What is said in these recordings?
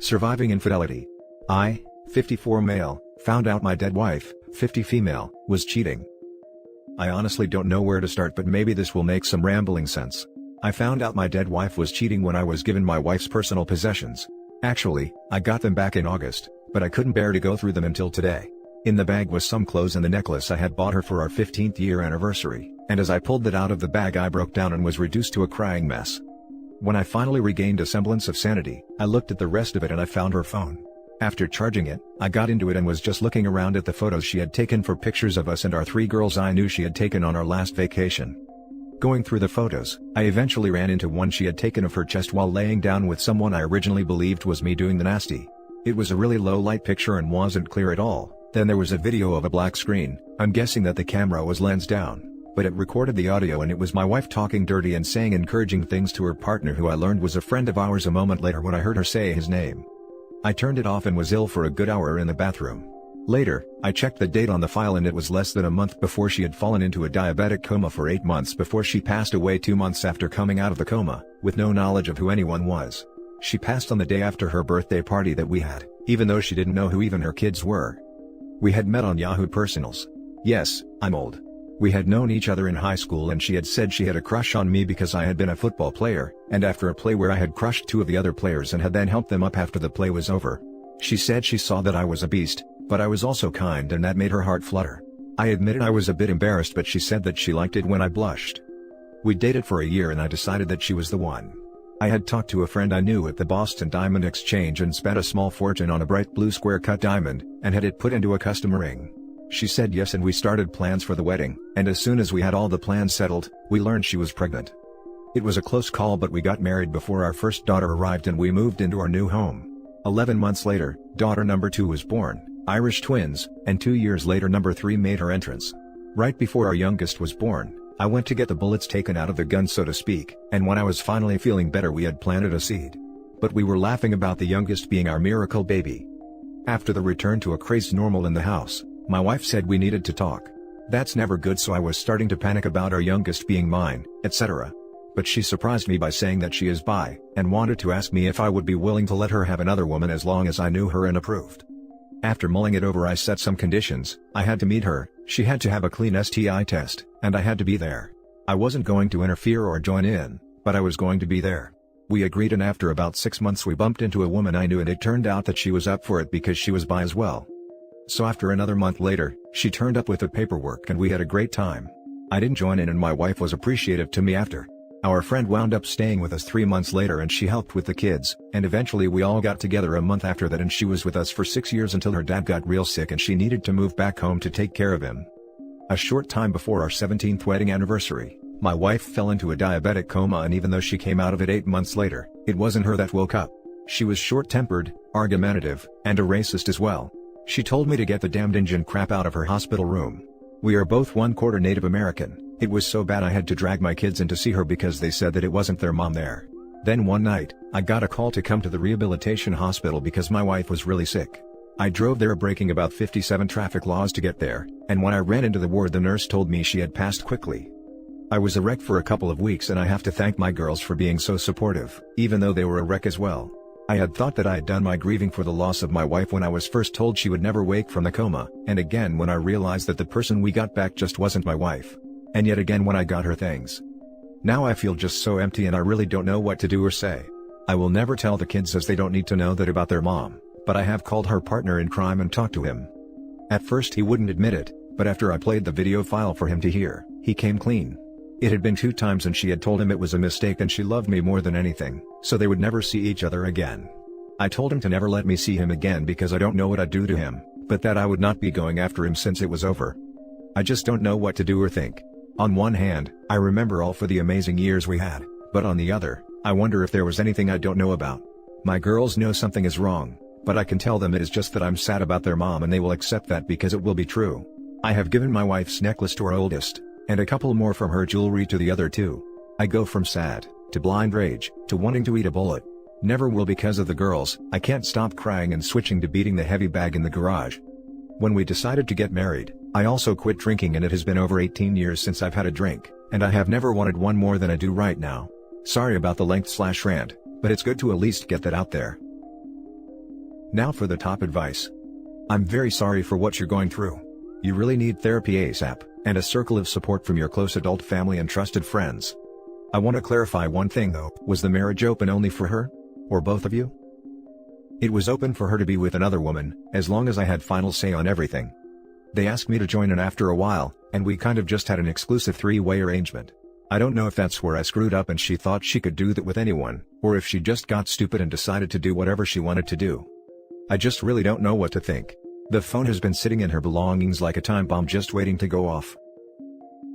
Surviving infidelity. I, 54 male, found out my dead wife, 50 female, was cheating. I honestly don't know where to start, but maybe this will make some rambling sense. I found out my dead wife was cheating when I was given my wife's personal possessions. Actually, I got them back in August, but I couldn't bear to go through them until today. In the bag was some clothes and the necklace I had bought her for our 15th year anniversary, and as I pulled it out of the bag I broke down and was reduced to a crying mess. When I finally regained a semblance of sanity, I looked at the rest of it and I found her phone. After charging it, I got into it and was just looking around at the photos she had taken for pictures of us and our 3 girls I knew she had taken on our last vacation. Going through the photos, I eventually ran into one she had taken of her chest while laying down with someone I originally believed was me doing the nasty. It was a really low light picture and wasn't clear at all. Then there was a video of a black screen. I'm guessing that the camera was lens down, but it recorded the audio and it was my wife talking dirty and saying encouraging things to her partner, who I learned was a friend of ours a moment later when I heard her say his name. I turned it off and was ill for a good hour in the bathroom. Later, I checked the date on the file and it was less than a month before she had fallen into a diabetic coma for 8 months before she passed away 2 months after coming out of the coma, with no knowledge of who anyone was. She passed on the day after her birthday party that we had, even though she didn't know who even her kids were. We had met on Yahoo Personals. Yes, I'm old. We had known each other in high school and she had said she had a crush on me because I had been a football player, and after a play where I had crushed 2 of the other players and had then helped them up after the play was over. She said she saw that I was a beast, but I was also kind and that made her heart flutter. I admitted I was a bit embarrassed, but she said that she liked it when I blushed. We dated for a year and I decided that she was the one. I had talked to a friend I knew at the Boston Diamond Exchange and spent a small fortune on a bright blue square cut diamond, and had it put into a custom ring. She said yes and we started plans for the wedding, and as soon as we had all the plans settled, we learned she was pregnant. It was a close call, but we got married before our first daughter arrived and we moved into our new home. 11 months later, daughter number 2 was born, Irish twins, and 2 years later number 3 made her entrance. Right before our youngest was born, I went to get the bullets taken out of the gun, so to speak, and when I was finally feeling better we had planted a seed. But we were laughing about the youngest being our miracle baby. After the return to a crazed normal in the house, my wife said we needed to talk. That's never good, so I was starting to panic about our youngest being mine, etc. But she surprised me by saying that she is bi, and wanted to ask me if I would be willing to let her have another woman as long as I knew her and approved. After mulling it over, I set some conditions. I had to meet her, she had to have a clean STI test, and I had to be there. I wasn't going to interfere or join in, but I was going to be there. We agreed, and after about 6 months we bumped into a woman I knew, and it turned out that she was up for it because she was bi as well. So after another month later, she turned up with the paperwork and we had a great time. I didn't join in and my wife was appreciative to me after. Our friend wound up staying with us 3 months later and she helped with the kids, and eventually we all got together a month after that, and she was with us for 6 years until her dad got real sick and she needed to move back home to take care of him. A short time before our 17th wedding anniversary, my wife fell into a diabetic coma, and even though she came out of it 8 months later, it wasn't her that woke up. She was short-tempered, argumentative, and a racist as well. She told me to get the damned Indian crap out of her hospital room. We are both 1/4 Native American. It was so bad I had to drag my kids in to see her because they said that it wasn't their mom there. Then one night, I got a call to come to the rehabilitation hospital because my wife was really sick. I drove there breaking about 57 traffic laws to get there, and when I ran into the ward the nurse told me she had passed quickly. I was a wreck for a couple of weeks, and I have to thank my girls for being so supportive, even though they were a wreck as well. I had thought that I had done my grieving for the loss of my wife when I was first told she would never wake from the coma, and again when I realized that the person we got back just wasn't my wife. And yet again when I got her things. Now I feel just so empty and I really don't know what to do or say. I will never tell the kids as they don't need to know that about their mom, but I have called her partner in crime and talked to him. At first he wouldn't admit it, but after I played the video file for him to hear, he came clean. It had been 2 times and she had told him it was a mistake and she loved me more than anything, so they would never see each other again. I told him to never let me see him again because I don't know what I'd do to him, but that I would not be going after him since it was over. I just don't know what to do or think. On one hand, I remember all for the amazing years we had, but on the other, I wonder if there was anything I don't know about. My girls know something is wrong, but I can tell them it is just that I'm sad about their mom and they will accept that because it will be true. I have given my wife's necklace to our oldest, and a couple more from her jewelry to the other 2. I go from sad, to blind rage, to wanting to eat a bullet. Never will because of the girls. I can't stop crying and switching to beating the heavy bag in the garage. When we decided to get married, I also quit drinking, and it has been over 18 years since I've had a drink, and I have never wanted one more than I do right now. Sorry about the length/rant, but it's good to at least get that out there. Now for the top advice. I'm very sorry for what you're going through. You really need therapy ASAP, and a circle of support from your close adult family and trusted friends. I want to clarify one thing though, was the marriage open only for her? Or both of you? It was open for her to be with another woman, as long as I had final say on everything. They asked me to join in after a while, and we kind of just had an exclusive three-way arrangement. I don't know if that's where I screwed up and she thought she could do that with anyone, or if she just got stupid and decided to do whatever she wanted to do. I just really don't know what to think. The phone has been sitting in her belongings like a time bomb just waiting to go off.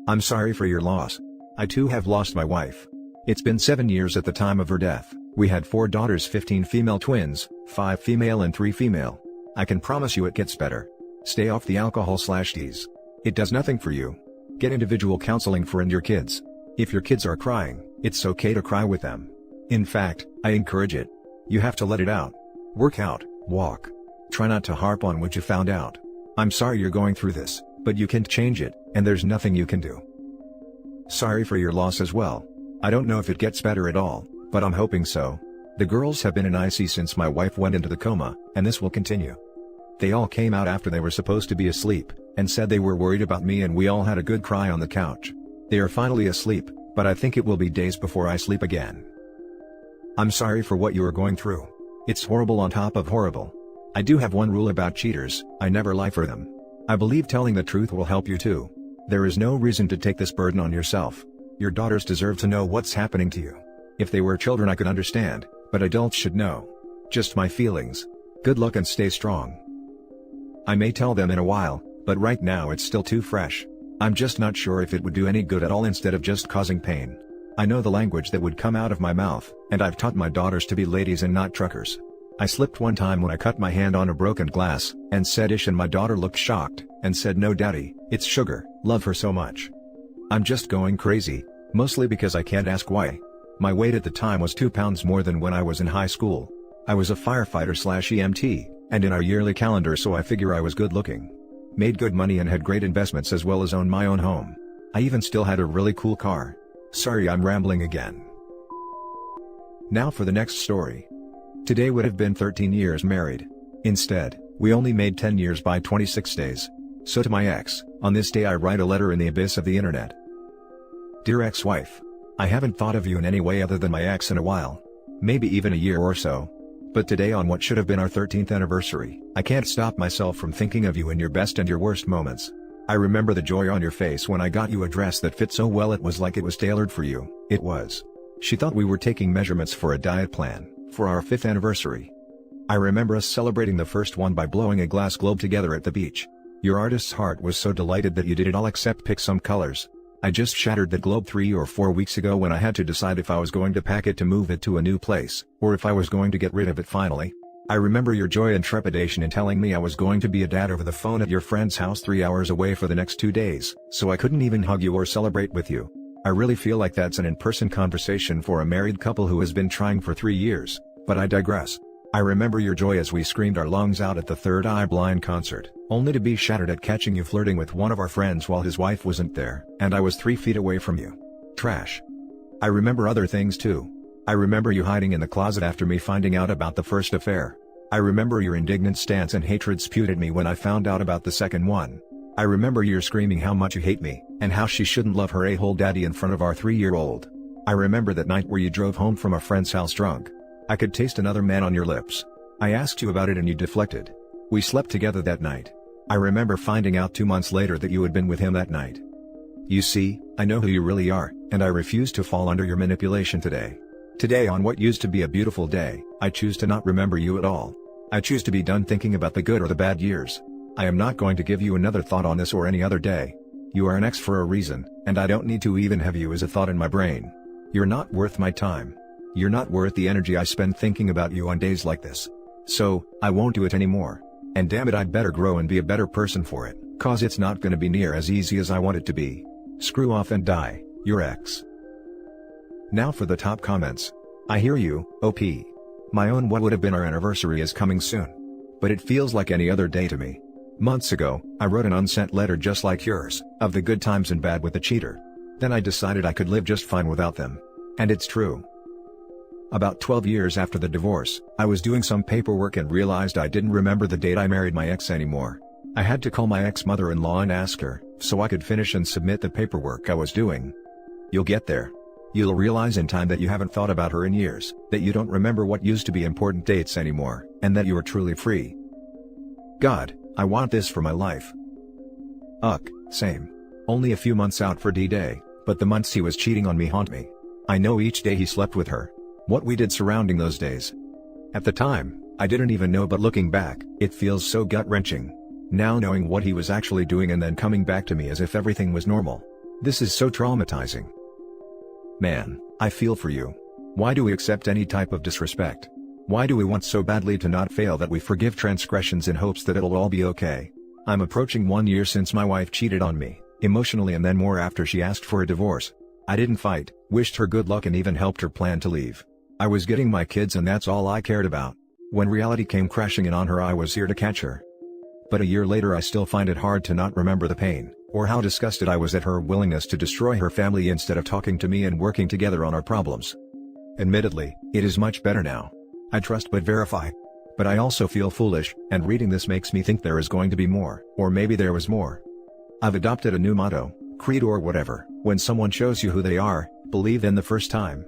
I'm sorry for your loss. I too have lost my wife. It's been 7 years at the time of her death. We had 4 daughters, 15 female twins, 5 female and 3 female. I can promise you it gets better. Stay off the alcohol/teas. It does nothing for you. Get individual counseling for and your kids. If your kids are crying, it's okay to cry with them. In fact, I encourage it. You have to let it out. Work out, walk. Try not to harp on what you found out. I'm sorry you're going through this, but you can't change it, and there's nothing you can do. Sorry for your loss as well. I don't know if it gets better at all, but I'm hoping so. The girls have been in IC since my wife went into the coma, and this will continue. They all came out after they were supposed to be asleep, and said they were worried about me, and we all had a good cry on the couch. They are finally asleep, but I think it will be days before I sleep again. I'm sorry for what you are going through. It's horrible on top of horrible. I do have one rule about cheaters: I never lie for them. I believe telling the truth will help you too. There is no reason to take this burden on yourself. Your daughters deserve to know what's happening to you. If they were children I could understand, but adults should know. Just my feelings. Good luck and stay strong. I may tell them in a while, but right now it's still too fresh. I'm just not sure if it would do any good at all instead of just causing pain. I know the language that would come out of my mouth, and I've taught my daughters to be ladies and not truckers. I slipped one time when I cut my hand on a broken glass, and said ish, and my daughter looked shocked, and said, "No daddy, it's sugar, love her so much." I'm just going crazy, mostly because I can't ask why. My weight at the time was 2 pounds more than when I was in high school. I was a firefighter/EMT, and in our yearly calendar, so I figure I was good looking. Made good money and had great investments as well as owned my own home. I even still had a really cool car. Sorry, I'm rambling again. Now for the next story. Today would have been 13 years married. Instead, we only made 10 years by 26 days. So to my ex, on this day I write a letter in the abyss of the internet. Dear ex-wife, I haven't thought of you in any way other than my ex in a while. Maybe even a year or so. But today, on what should have been our 13th anniversary, I can't stop myself from thinking of you in your best and your worst moments. I remember the joy on your face when I got you a dress that fit so well it was like it was tailored for you. It was. She thought we were taking measurements for a diet plan, for our 5th anniversary. I remember us celebrating the first one by blowing a glass globe together at the beach. Your artist's heart was so delighted that you did it all except pick some colors. I just shattered that globe 3 or 4 weeks ago when I had to decide if I was going to pack it to move it to a new place, or if I was going to get rid of it finally. I remember your joy and trepidation in telling me I was going to be a dad over the phone at your friend's house 3 hours away for the next 2 days, so I couldn't even hug you or celebrate with you. I really feel like that's an in-person conversation for a married couple who has been trying for 3 years, but I digress. I remember your joy as we screamed our lungs out at the Third Eye Blind concert, only to be shattered at catching you flirting with one of our friends while his wife wasn't there, and I was 3 feet away from you. Trash. I remember other things too. I remember you hiding in the closet after me finding out about the first affair. I remember your indignant stance and hatred spewed at me when I found out about the second one. I remember your screaming how much you hate me, and how she shouldn't love her a-hole daddy in front of our 3-year-old. I remember that night where you drove home from a friend's house drunk. I could taste another man on your lips. I asked you about it and you deflected. We slept together that night. I remember finding out 2 months later that you had been with him that night. You see, I know who you really are, and I refuse to fall under your manipulation today. Today, on what used to be a beautiful day, I choose to not remember you at all. I choose to be done thinking about the good or the bad years. I am not going to give you another thought on this or any other day. You are an ex for a reason, and I don't need to even have you as a thought in my brain. You're not worth my time. You're not worth the energy I spend thinking about you on days like this. So, I won't do it anymore. And damn it, I'd better grow and be a better person for it, cause it's not gonna be near as easy as I want it to be. Screw off and die, your ex. Now for the top comments. I hear you, OP. My own what would have been our anniversary is coming soon. But it feels like any other day to me. Months ago, I wrote an unsent letter just like yours, of the good times and bad with the cheater. Then I decided I could live just fine without them. And it's true. About 12 years after the divorce, I was doing some paperwork and realized I didn't remember the date I married my ex anymore. I had to call my ex-mother-in-law and ask her, so I could finish and submit the paperwork I was doing. You'll get there. You'll realize in time that you haven't thought about her in years, that you don't remember what used to be important dates anymore, and that you are truly free. God, I want this for my life. Same. Only a few months out for D-Day, but the months he was cheating on me haunt me. I know each day he slept with her. What we did surrounding those days. At the time, I didn't even know, but looking back, it feels so gut-wrenching. Now knowing what he was actually doing and then coming back to me as if everything was normal. This is so traumatizing. Man, I feel for you. Why do we accept any type of disrespect? Why do we want so badly to not fail that we forgive transgressions in hopes that it'll all be okay? I'm approaching 1 year since my wife cheated on me, emotionally, and then more after she asked for a divorce. I didn't fight, wished her good luck, and even helped her plan to leave. I was getting my kids, and that's all I cared about. When reality came crashing in on her, I was here to catch her. But a year later I still find it hard to not remember the pain, or how disgusted I was at her willingness to destroy her family instead of talking to me and working together on our problems. Admittedly, it is much better now. I trust but verify. But I also feel foolish, and reading this makes me think there is going to be more, or maybe there was more. I've adopted a new motto, creed or whatever: when someone shows you who they are, believe them the first time.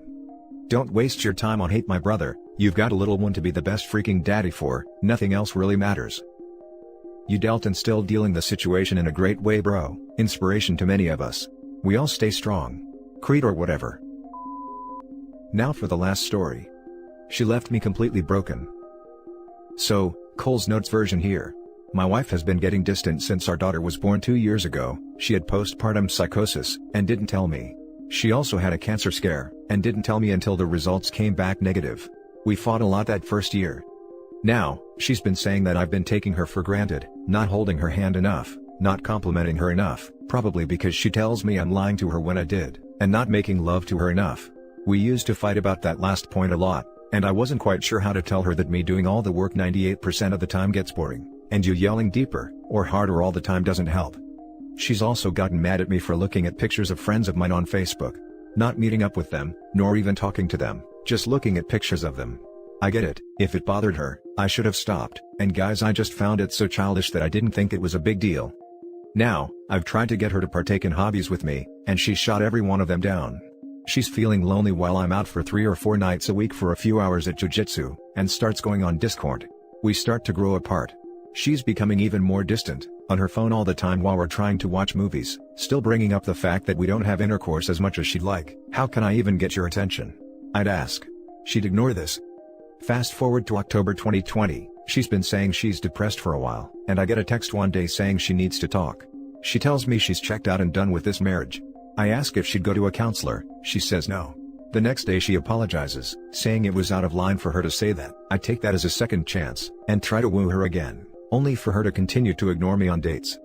Don't waste your time on hate my brother, you've got a little one to be the best freaking daddy for, nothing else really matters. You dealt and still dealing the situation in a great way, bro, inspiration to many of us. We all stay strong. Creed or whatever. Now for the last story. She left me completely broken. So, Cole's Notes version here. My wife has been getting distant since our daughter was born 2 years ago. She had postpartum psychosis, and didn't tell me. She also had a cancer scare, and didn't tell me until the results came back negative. We fought a lot that first year. Now, she's been saying that I've been taking her for granted, not holding her hand enough, not complimenting her enough, probably because she tells me I'm lying to her when I did, and not making love to her enough. We used to fight about that last point a lot, and I wasn't quite sure how to tell her that me doing all the work 98% of the time gets boring, and you yelling deeper, or harder all the time doesn't help. She's also gotten mad at me for looking at pictures of friends of mine on Facebook. Not meeting up with them, nor even talking to them, just looking at pictures of them. I get it, if it bothered her, I should have stopped, and guys, I just found it so childish that I didn't think it was a big deal. Now, I've tried to get her to partake in hobbies with me, and she's shot every one of them down. She's feeling lonely while I'm out for 3 or 4 nights a week for a few hours at jiu-jitsu, and starts going on Discord. We start to grow apart. She's becoming even more distant, on her phone all the time while we're trying to watch movies, still bringing up the fact that we don't have intercourse as much as she'd like. How can I even get your attention? I'd ask. She'd ignore this. Fast forward to October 2020, she's been saying she's depressed for a while, and I get a text one day saying she needs to talk. She tells me she's checked out and done with this marriage. I ask if she'd go to a counselor, she says no. The next day she apologizes, saying it was out of line for her to say that. I take that as a second chance, and try to woo her again, only for her to continue to ignore me on dates.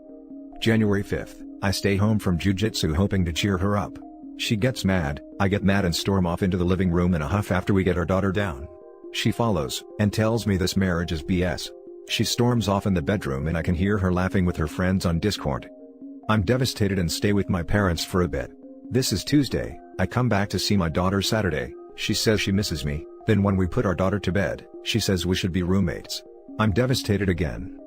January 5th, I stay home from jiu-jitsu hoping to cheer her up. She gets mad, I get mad and storm off into the living room in a huff after we get our daughter down. She follows, and tells me this marriage is BS. She storms off in the bedroom and I can hear her laughing with her friends on Discord. I'm devastated and stay with my parents for a bit. This is Tuesday, I come back to see my daughter Saturday. She says she misses me, then when we put our daughter to bed, she says we should be roommates. I'm devastated again.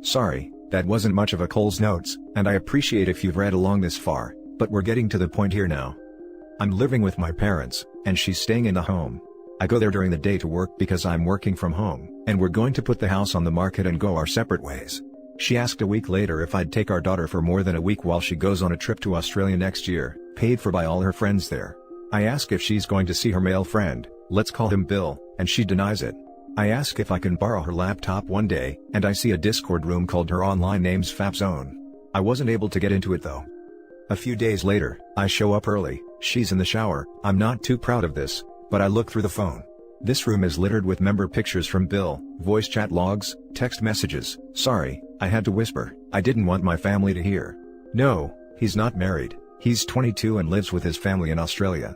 Sorry, that wasn't much of a Cole's Notes, and I appreciate if you've read along this far, but we're getting to the point here now. I'm living with my parents, and she's staying in the home. I go there during the day to work because I'm working from home, and we're going to put the house on the market and go our separate ways. She asked a week later if I'd take our daughter for more than a week while she goes on a trip to Australia next year, paid for by all her friends there. I ask if she's going to see her male friend, let's call him Bill, and she denies it. I ask if I can borrow her laptop one day, and I see a Discord room called her online name's Fap Zone. I wasn't able to get into it though. A few days later, I show up early, she's in the shower. I'm not too proud of this, but I look through the phone. This room is littered with member pictures from Bill, voice chat logs, text messages. Sorry, I had to whisper, I didn't want my family to hear. No, he's not married, he's 22 and lives with his family in Australia.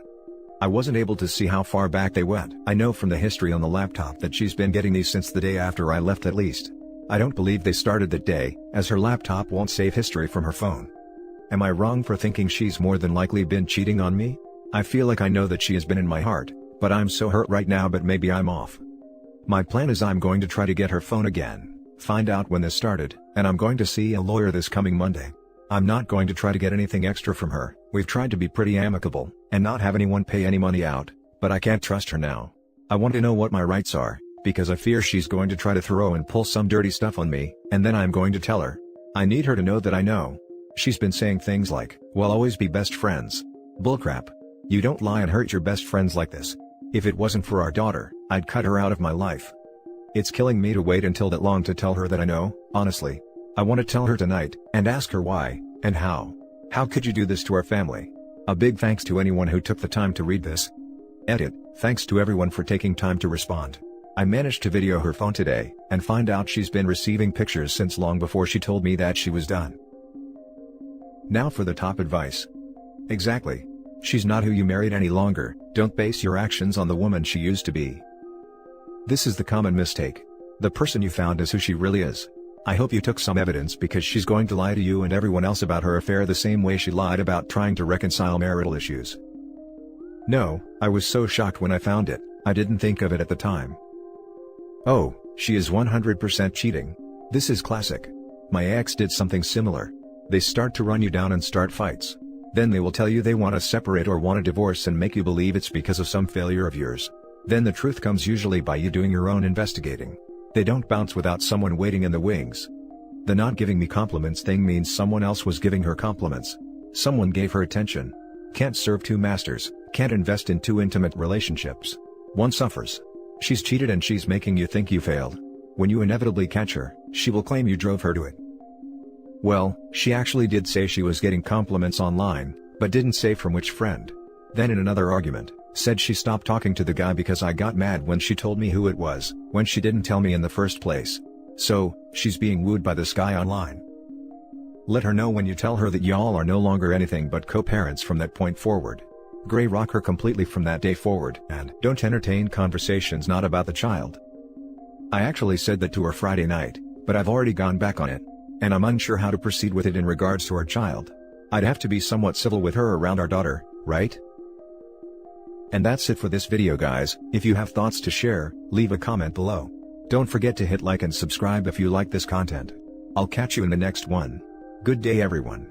I wasn't able to see how far back they went. I know from the history on the laptop that she's been getting these since the day after I left at least. I don't believe they started that day, as her laptop won't save history from her phone. Am I wrong for thinking she's more than likely been cheating on me? I feel like I know that she has been in my heart, But I'm so hurt right now, but maybe I'm off. My plan is I'm going to try to get her phone again, find out when this started, and I'm going to see a lawyer this coming Monday. I'm not going to try to get anything extra from her. We've tried to be pretty amicable, and not have anyone pay any money out, but I can't trust her now. I want to know what my rights are, because I fear she's going to try to throw and pull some dirty stuff on me, and then I'm going to tell her. I need her to know that I know. She's been saying things like, "We'll always be best friends." Bullcrap. You don't lie and hurt your best friends like this. If it wasn't for our daughter, I'd cut her out of my life. It's killing me to wait until that long to tell her that I know, honestly. I want to tell her tonight, and ask her why, and how. How could you do this to our family? A big thanks to anyone who took the time to read this. Edit. Thanks to everyone for taking time to respond. I managed to video her phone today, and find out she's been receiving pictures since long before she told me that she was done. Now for the top advice. Exactly. She's not who you married any longer. Don't base your actions on the woman she used to be. This is the common mistake. The person you found is who she really is. I hope you took some evidence, because she's going to lie to you and everyone else about her affair the same way she lied about trying to reconcile marital issues. No, I was so shocked when I found it, I didn't think of it at the time. Oh, she is 100% cheating. This is classic. My ex did something similar. They start to run you down and start fights. Then they will tell you they want to separate or want a divorce and make you believe it's because of some failure of yours. Then the truth comes usually by you doing your own investigating. They don't bounce without someone waiting in the wings. The not giving me compliments thing means someone else was giving her compliments. Someone gave her attention. Can't serve two masters, can't invest in two intimate relationships. One suffers. She's cheated and she's making you think you failed. When you inevitably catch her, she will claim you drove her to it. Well, she actually did say she was getting compliments online, but didn't say from which friend. Then in another argument, said she stopped talking to the guy because I got mad when she told me who it was, when she didn't tell me in the first place. So, she's being wooed by this guy online. Let her know when you tell her that y'all are no longer anything but co-parents from that point forward. Gray rock her completely from that day forward, and don't entertain conversations not about the child. I actually said that to her Friday night, but I've already gone back on it. And I'm unsure how to proceed with it in regards to our child. I'd have to be somewhat civil with her around our daughter, right? And that's it for this video, guys. If you have thoughts to share, leave a comment below. Don't forget to hit like and subscribe if you like this content. I'll catch you in the next one. Good day, everyone.